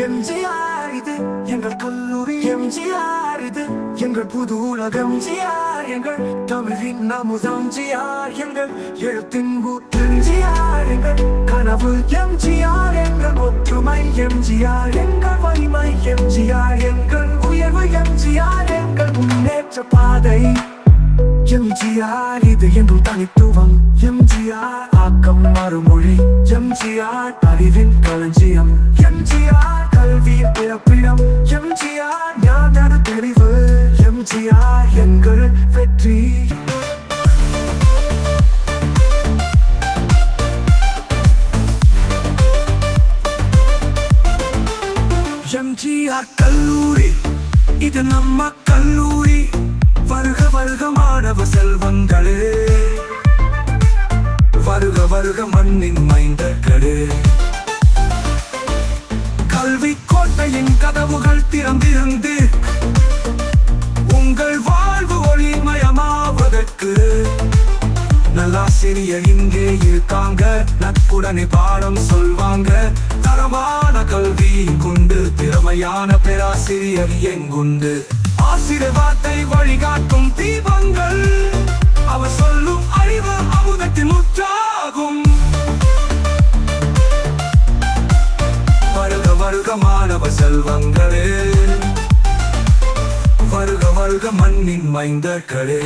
எம்ஜிஆர் இது எங்கள் கல்லூரி, எம்ஜிஆர் இது எங்கள் புது உலகம், எம்ஜிஆர் எங்கள் தமிழின் அமுதம், எம்ஜிஆர் எங்கள் எழுத்தின் ஊற்று, எம்ஜிஆர் எங்கள் கனவு, எம்ஜிஆர் எங்கள் ஒற்றுமை, எம்ஜிஆர் எங்கள் வலிமை, எம்ஜிஆர் எங்கள் உயர்வு, எம்ஜிஆர் எங்கள் முன்னேற்ற பாதை. எம்ஜிஆர் இது எங்கள் தனித்துவம், எம்ஜிஆர் ஆக்கம் மறுமொழி, எம்ஜிஆர் அறிவின் களஞ்சியம், எம்ஜிஆர் கல்வியின் பிறப்பிடம், எம்ஜிஆர் ஞான தெரிவு, எம்ஜிஆர் எங்கள் வெற்றி. எம்ஜிஆர் கல்லூரி இது நம்ம கல்லூரி, வருக வருக மாணவ செல்வங்களே, வருக வருக மண்ணின் மைந்தர்களே. கல்வி கோட்டையின் கதவுகள் திறந்திருந்து உங்கள் வாழ்வு ஒளிமயமாவதற்கு நல்லாசிரியர் இங்கே இருக்காங்க, நட்புடனே பாடம் சொல்வாங்க. தரமான கல்வி கொண்டு திறமையான பேராசிரியர் எங்குண்டு. ஆசீர்வாதத்தை வழிகாட்டும் தீபங்கள், அவர் சொல்லும் அறிவு அமுதத்தின் முற்றாகும். வருக வருக மாணவ செல்வங்களே, வருக வருக மண்ணின் மைந்தர்களே.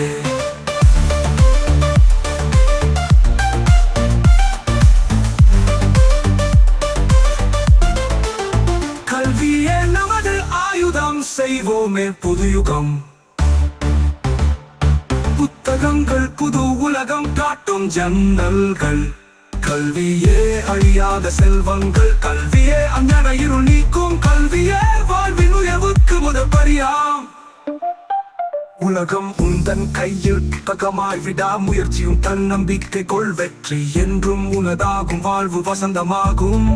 கல்வியே நமது ஆயுதம், செய்வோமே புது யுகம். புத்தகங்கள் புது உலகம் காட்டும் ஜன்னல்கள், கல்வியே அழியாத செல்வங்கள், கல்வியே அஞ்ஞான இருள் நீக்கும், கல்வியே வாழ்வின் உயர்வுக்கு முதற்படியாம். உலகம் உந்தன் கையில், புத்தகமாய் விடாமுயற்சியும் தன்னம்பிக்கை கொள், வெற்றி என்றும் உனதாகும், வாழ்வு வசந்தமாகும்.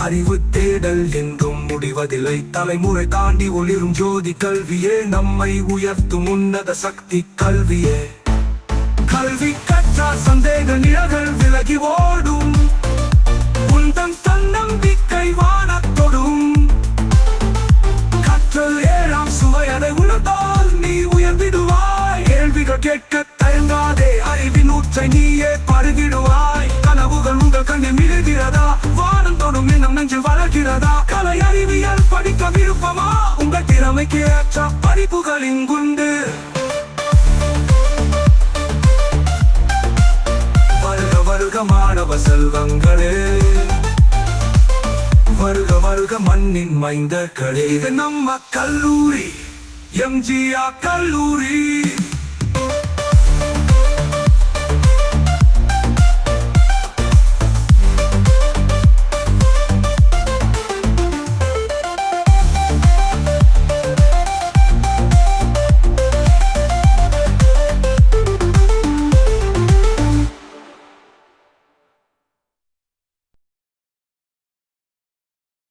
அறிவு தேடல் என்றும் முடிவதில்லை, தலைமுறை தாண்டி ஒளிரும் ஜோதி, கல்வியே நம்மை உயர்த்தும் உன்னத சக்தி, கல்வியே. கல்வி கற்றால் சந்தேக நிழல்கள் விலகி ஓடும், உந்தன் தன்னம்பிக்கை வானத்தொடும். கற்றல் ஏழாம் சுவையதை உணர்ந்தால் நீ உயர்ந்திடுவாய். கேள்விகள் கேட்க தயங்காதே, அறிவின் ஊற்றை நீயே பருகிடுவாய். கனவுகள் உங்கள் கண்ணை மிழுகிறதா, வானம் தொடும் எண்ணம் நெஞ்சு வளர்கிறதா? கலை அறிவியல் படிக்க விருப்பமா? உங்கள் திறமைக்கு ஏற்ற படிப்புகள் இங்குண்டு. வருக வருக மாணவ செல்வங்களே, வருக வருக மண்ணின் மைந்தர்களே. இது நம்ம கல்லூரி, எம்ஜிஆர் கல்லூரி.